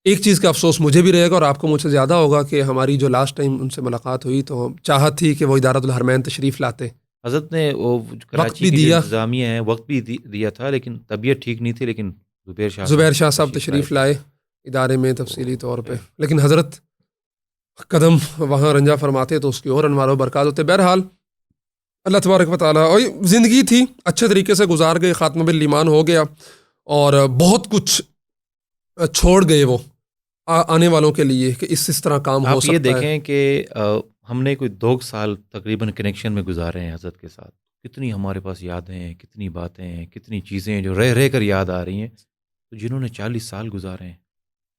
Speaker 1: ایک چیز کا افسوس مجھے بھی رہے گا اور آپ کو مجھ سے زیادہ ہوگا کہ ہماری جو لاسٹ ٹائم ان سے ملاقات ہوئی تو چاہت تھی کہ وہ ادارۃ الحرمین تشریف لاتے.
Speaker 2: حضرت نے وہ کراچی کی جو انتظامیہ ہیں وقت بھی دیا تھا، لیکن طبیعت ٹھیک نہیں تھی، لیکن
Speaker 1: زبیر شاہ صاحب تشریف لائے ادارے میں تفصیلی طور پہ، لیکن حضرت قدم وہاں رنجا فرماتے تو اس کی اور انوار و برکات ہوتے. بہرحال اللہ تبارک و تعالیٰ، اور زندگی تھی اچھے طریقے سے گزار گئے، خاتمہ بالایمان ہو گیا، اور بہت کچھ چھوڑ گئے وہ آنے والوں کے لیے کہ اس طرح کام ہو سکتا ہے.
Speaker 2: آپ یہ دیکھیں کہ ہم نے کوئی 2 سال تقریباً کنیکشن میں گزارے ہیں حضرت کے ساتھ. کتنی ہمارے پاس یادیں ہیں، کتنی باتیں ہیں، کتنی چیزیں ہیں جو رہ کر یاد آ رہی ہیں. تو جنہوں نے 40 سال گزارے ہیں،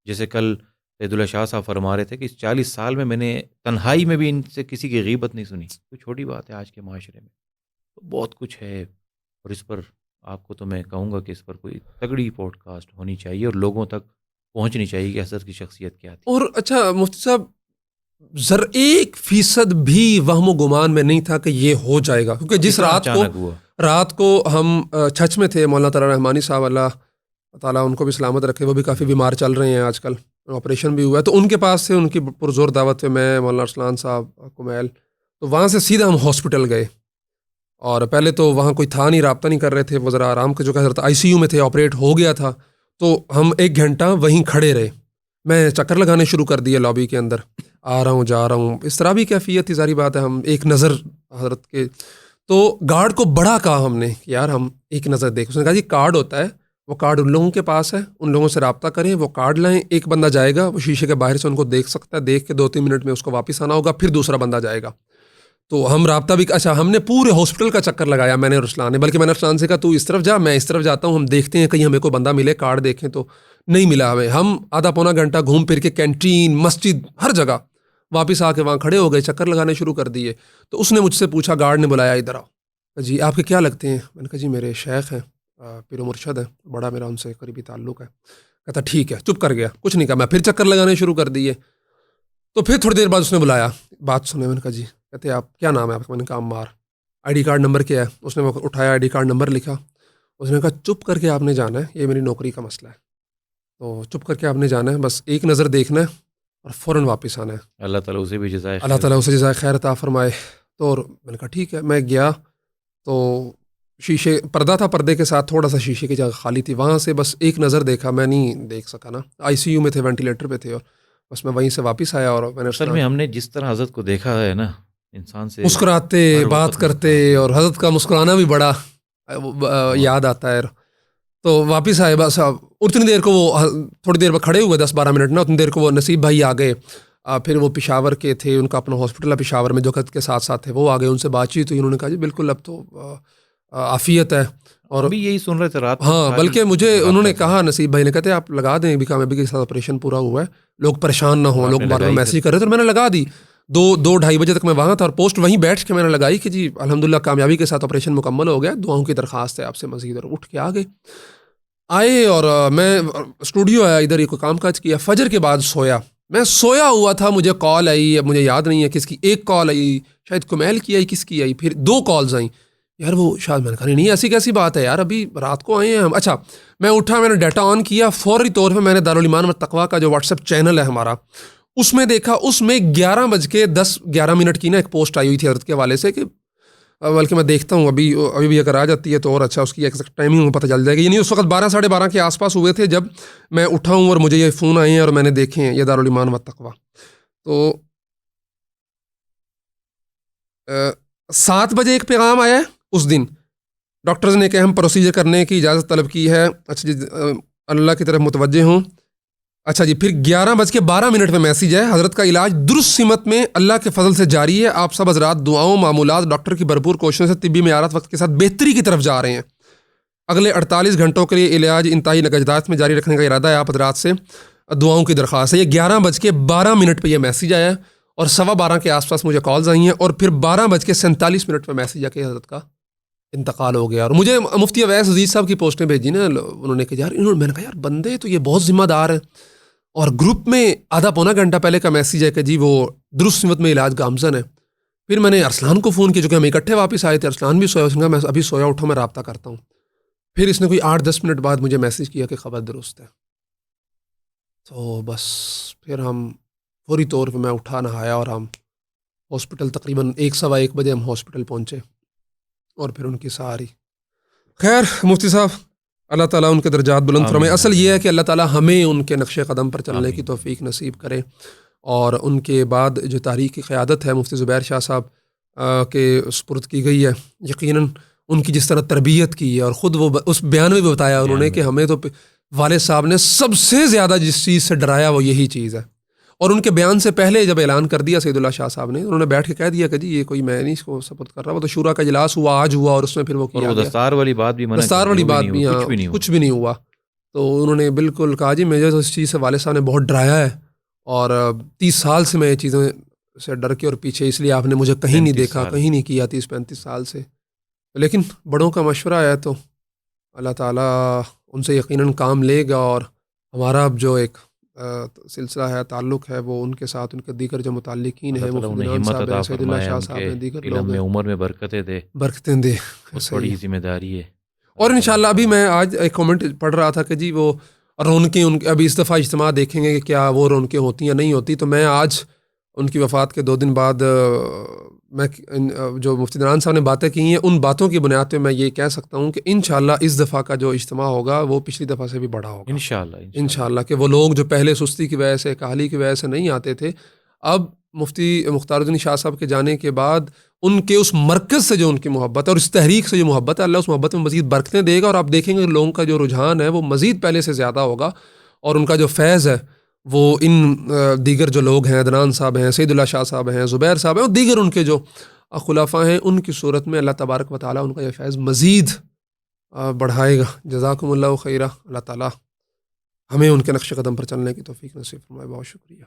Speaker 2: جیسے کل سید اللہ شاہ صاحب فرما رہے تھے کہ اس 40 سال میں نے تنہائی میں بھی ان سے کسی کی غیبت نہیں سنی. کوئی چھوٹی بات ہے آج کے معاشرے میں، تو بہت کچھ ہے. اور اس پر آپ کو تو میں کہوں گا کہ اس پر کوئی تگڑی پوڈ کاسٹ ہونی چاہیے اور لوگوں تک پہنچنی چاہیے کہ حضرت کی شخصیت کیا تھی.
Speaker 1: اور اچھا مفتی صاحب 1% بھی وہم و گمان میں نہیں تھا کہ یہ ہو جائے گا، کیونکہ جس رات کو ہم چھچ میں تھے، مولانا طارق رحمانی صاحب اللہ تعالیٰ ان کو بھی سلامت رکھے، وہ بھی کافی بیمار چل رہے ہیں آج کل، آپریشن بھی ہوا ہے، تو ان کے پاس سے ان کی پرزور دعوت پہ میں، مولانا ارسلان صاحب، کمیل، تو وہاں سے سیدھا ہم ہاسپٹل گئے. اور پہلے تو وہاں کوئی تھا نہیں، رابطہ نہیں کر رہے تھے، وہ ذرا آرام کے جو کہ حضرت ICU میں تھے، آپریٹ ہو گیا تھا، تو ہم 1 گھنٹہ وہیں کھڑے رہے. میں چکر لگانے شروع کر دیے لابی کے اندر, آ رہا ہوں جا رہا ہوں, اس طرح بھی کیفیت تھی, ظاہری بات ہے. ہم ایک نظر حضرت کے, تو گارڈ کو بڑا کہا ہم نے کہ یار ہم ایک نظر دیکھ. اس نے کہا جی کارڈ ہوتا ہے, وہ کارڈ ان لوگوں کے پاس ہے, ان لوگوں سے رابطہ کریں, وہ کارڈ لائیں, ایک بندہ جائے گا, وہ شیشے کے باہر سے ان کو دیکھ سکتا ہے, دیکھ کے 2-3 منٹ میں اس کو واپس آنا ہوگا, پھر دوسرا بندہ جائے گا. تو ہم رابطہ بھی, اچھا ہم نے پورے ہاسپٹل کا چکر لگایا, میں نے رسلان نے, بلکہ میں نے رسلان سے کہا تو اس طرف جا, میں اس طرف جاتا ہوں, ہم دیکھتے ہیں کہیں ہمیں کوئی بندہ ملے, کارڈ دیکھیں. تو نہیں ملا ہمیں. ہم آدھا پونا گھنٹہ گھوم پھر کے کینٹین, مسجد, ہر جگہ واپس آ کے وہاں کھڑے ہو گئے, چکر لگانے شروع کر دیے. تو اس نے مجھ سے پوچھا, گارڈ نے بلایا ادھر آؤ, جی آپ کے کیا لگتے ہیں؟ میں نے کہا جی میرے شیخ ہیں, پیر و مرشد ہے, بڑا میرا ان سے قریبی تعلق ہے. کہتا ٹھیک ہے, چپ کر گیا, کچھ نہیں کہا. میں پھر چکر لگانے شروع کر دیے. تو پھر تھوڑی دیر بعد اس نے بلایا, بات سنے. میں نے کہا جی, کہتے آپ کیا نام ہے آپ کا؟ میں نے کہا Ammar. I D card number کیا ہے؟ اس نے اٹھایا, آئی ڈی کارڈ نمبر لکھا. اس نے کہا چپ کر کے آپ نے جانا ہے, یہ میری نوکری کا مسئلہ ہے, تو چپ کر کے آپ نے جانا ہے, بس ایک نظر دیکھنا ہے اور فوراً واپس آنا ہے.
Speaker 2: اللہ تعالیٰ اسے بھی جزائے
Speaker 1: اللہ تعالیٰ اسے جزائے خیر عطا فرمائے. تو اور میں نے کہا ٹھیک ہے. میں گیا تو شیشے, پردہ تھا, پردے کے ساتھ تھوڑا سا شیشے کی جگہ خالی تھی, وہاں سے بس ایک نظر دیکھا. میں نہیں دیکھ سکا نا, آئی سی یو میں تھے, وینٹیلیٹر پہ تھے, اور بس میں وہیں سے واپس آیا. اور میں نے
Speaker 2: اصل میں ہم نے جس طرح حضرت کو دیکھا ہے نا, انسان سے
Speaker 1: مسکراتے,
Speaker 2: ہر
Speaker 1: بات
Speaker 2: وقت
Speaker 1: کرتے,
Speaker 2: مسکراتے
Speaker 1: اور حضرت کا مسکرانا بھی بڑا یاد آتا ہے. تو واپس آئے, بس اتنی دیر کو وہ تھوڑی دیر بعد کھڑے ہوئے 10-12 منٹ نا, اتنی دیر کو وہ نصیب بھائی آ گئے. پھر وہ پشاور کے تھے, ان کا اپنا ہاسپٹل ہے پشاور میں جو خط کے ساتھ ساتھ تھے, وہ آ گئے. ان سے بات چیت ہوئی, انہوں نے کہا جی بالکل اب تو عافیت ہے. اور
Speaker 2: ہم بھی یہی سن رہے تھے رات
Speaker 1: ہاں, بلکہ مجھے انہوں نے کہا, نصیب بھائی نے, کہتے آپ لگا دیں, ابھی کامیابی کے ساتھ آپریشن پورا ہوا ہے, لوگ پریشان نہ ہوں, لوگ بار بار میسیج کر رہے تھے. اور میں نے لگا دی, 2-2-2:30 بجے تک میں وہاں تھا, اور پوسٹ وہیں بیٹھ کے میں نے لگائی کہ جی الحمدللہ کامیابی کے ساتھ آپریشن مکمل ہو گیا, دعاؤں کی درخواست ہے آپ سے مزید. اور اٹھ کے آئے اور میں اسٹوڈیو آیا, ادھر ہی کوئی کام کاج کیا. فجر کے بعد سویا, میں سویا ہوا تھا, مجھے کال آئی, اب مجھے یاد نہیں ہے کس کی. ایک کال آئی, شاید کمیل کی آئی, کس کی آئی, پھر 2 کالز آئیں. یار وہ شاید, میں نے کہا نہیں ایسی کیسی بات ہے یار, ابھی رات کو آئے ہیں ہم. اچھا میں اٹھا, میں نے ڈیٹا آن کیا, فوری طور پہ میں نے دارالایمان والتقویٰ کا جو واٹس ایپ چینل ہے ہمارا, اس میں دیکھا, اس میں 11:10-11 کی نا ایک پوسٹ آئی ہوئی تھی حضرت کے حوالے سے, کہ بلکہ میں دیکھتا ہوں ابھی بھی اگر آ جاتی ہے تو اور اچھا, اس کی ایگزیکٹ ٹائمنگ پتہ چل جائے گی. یعنی اس وقت 12-12:30 کے آس پاس ہوئے تھے جب میں اٹھا ہوں, اور مجھے یہ فون آئے ہیں اور میں نے دیکھے ہیں, یہ دارالایمان والتقویٰ. تو 7 بجے ایک پیغام آیا ہے اس دن, ڈاکٹرز نے کہ ہم پروسیجر کرنے کی اجازت طلب کی ہے. اچھا جی, اللہ کی طرف متوجہ ہوں. اچھا جی, پھر 11:12 میں میسیج ہے, حضرت کا علاج درست سمت میں اللہ کے فضل سے جاری ہے, آپ سب حضرات دعاؤں, معمولات, ڈاکٹر کی بھرپور کوششوں سے طبی معیارات وقت کے ساتھ بہتری کی طرف جا رہے ہیں. اگلے 48 گھنٹوں کے لیے علاج انتہائی نگہداشت میں جاری رکھنے کا ارادہ ہے, آپ حضرات سے دعاؤں کی درخواست ہے. یہ 11:12 پہ یہ میسیج آیا, اور 12:15 کے آس پاس مجھے کالز آئی ہیں, اور پھر 12:47 پہ میسیج آ کے حضرت کا انتقال ہو گیا. اور مجھے مفتی اویس عزیز صاحب کی پوسٹیں بھیجی نا, انہوں نے کہا یار میں نے کہا یار بندے تو یہ بہت ذمہ دار ہیں. اور گروپ میں آدھا پونا گھنٹہ پہلے کا میسیج ہے کہ جی وہ درست سمت میں علاج گامزن ہے. پھر میں نے ارسلان کو فون کیا, جو کہ ہم اکٹھے واپس آئے تھے, ارسلان بھی سویا, اس نے کہا میں ابھی سویا اٹھا, میں رابطہ کرتا ہوں. پھر اس نے کوئی 8-10 منٹ بعد مجھے میسیج کیا کہ خبر درست ہے. تو بس پھر ہم فوری طور پہ میں اٹھا, نہایا, اور ہم ہاسپٹل تقریباً 1-1:15 بجے ہم ہاسپٹل پہنچے, اور پھر ان کی ساری خیر. مفتی صاحب اللہ تعالیٰ ان کے درجات بلند فرمائے. اصل یہ ہے کہ اللہ تعالیٰ ہمیں ان کے نقش قدم پر چلنے کی توفیق نصیب کرے. اور ان کے بعد جو تاریخ کی قیادت ہے مفتی زبیر شاہ صاحب کے سپرد کی گئی ہے, یقیناً ان کی جس طرح تربیت کی ہے, اور خود وہ اس بیان میں بھی بتایا انہوں نے کہ ہمیں تو والد صاحب نے سب سے زیادہ جس چیز سے ڈرایا وہ یہی چیز ہے. اور ان کے بیان سے پہلے جب اعلان کر دیا سید اللہ شاہ صاحب نے, انہوں نے بیٹھ کے کہہ دیا کہ جی یہ کوئی میں نہیں اس کو سپورٹ کر رہا, وہ تو شورا کا اجلاس ہوا آج ہوا, اور اس میں پھر وہ کیا گیا,
Speaker 2: دستار والی بات بھی,
Speaker 1: دستار والی بات بھی, کچھ بھی نہیں ہوا. تو انہوں نے بالکل کہا جی مجھے تو اس چیز سے والد صاحب نے بہت ڈرایا ہے, اور 30 سال سے میں یہ چیزیں سے ڈر کے اور پیچھے, اس لیے آپ نے مجھے کہیں نہیں دیکھا, کہیں نہیں کیا 30-35 سال سے. لیکن بڑوں کا مشورہ ہے تو اللہ تعالیٰ ان سے یقیناً کام لے گا. اور ہمارا اب جو ایک سلسلہ ہے, تعلق ہے, وہ ان کے ساتھ, ان کے دیگر جو متعلقین ہیں, مفتی صاحب ہیں, سید اللہ شاہ صاحب ہیں, دیگر لوگ ہیں,
Speaker 2: عمر میں برکتیں دے,
Speaker 1: برکتیں دے,
Speaker 2: بڑی ذمہ داری ہے.
Speaker 1: اور انشاءاللہ ابھی میں آج ایک کامنٹ پڑھ رہا تھا کہ جی وہ رونقیں, ان ابھی اس دفعہ اجتماع دیکھیں گے کہ کیا وہ رونقیں ہوتی ہیں نہیں ہوتی. تو میں آج ان کی وفات کے 2 دن بعد میں جو مفتی نعران صاحب نے باتیں کی ہیں ان باتوں کی بنیاد پہ میں یہ کہہ سکتا ہوں کہ انشاءاللہ اس دفعہ کا جو اجتماع ہوگا وہ پچھلی دفعہ سے بھی بڑا ہوگا
Speaker 2: انشاءاللہ
Speaker 1: انشاءاللہ، کہ وہ لوگ جو پہلے سستی کی وجہ سے کاہلی کی وجہ سے نہیں آتے تھے، اب مفتی مختار الدین شاہ صاحب کے جانے کے بعد ان کے اس مرکز سے جو ان کی محبت ہے اور اس تحریک سے جو محبت ہے، اللہ اس محبت میں مزید برکتیں دے گا، اور آپ دیکھیں گے لوگوں کا جو رجحان ہے وہ مزید پہلے سے زیادہ ہوگا، اور ان کا جو فیض ہے وہ ان دیگر جو لوگ ہیں، عدنان صاحب ہیں، سعید اللہ شاہ صاحب ہیں، زبیر صاحب ہیں، اور دیگر ان کے جو خلفاء ہیں، ان کی صورت میں اللہ تبارک و تعالیٰ ان کا یہ فیض مزید بڑھائے گا۔ جزاکم اللہ خیرہ، اللہ تعالیٰ ہمیں ان کے نقش قدم پر چلنے کی توفیق نصیب فرمائے۔ بہت شکریہ۔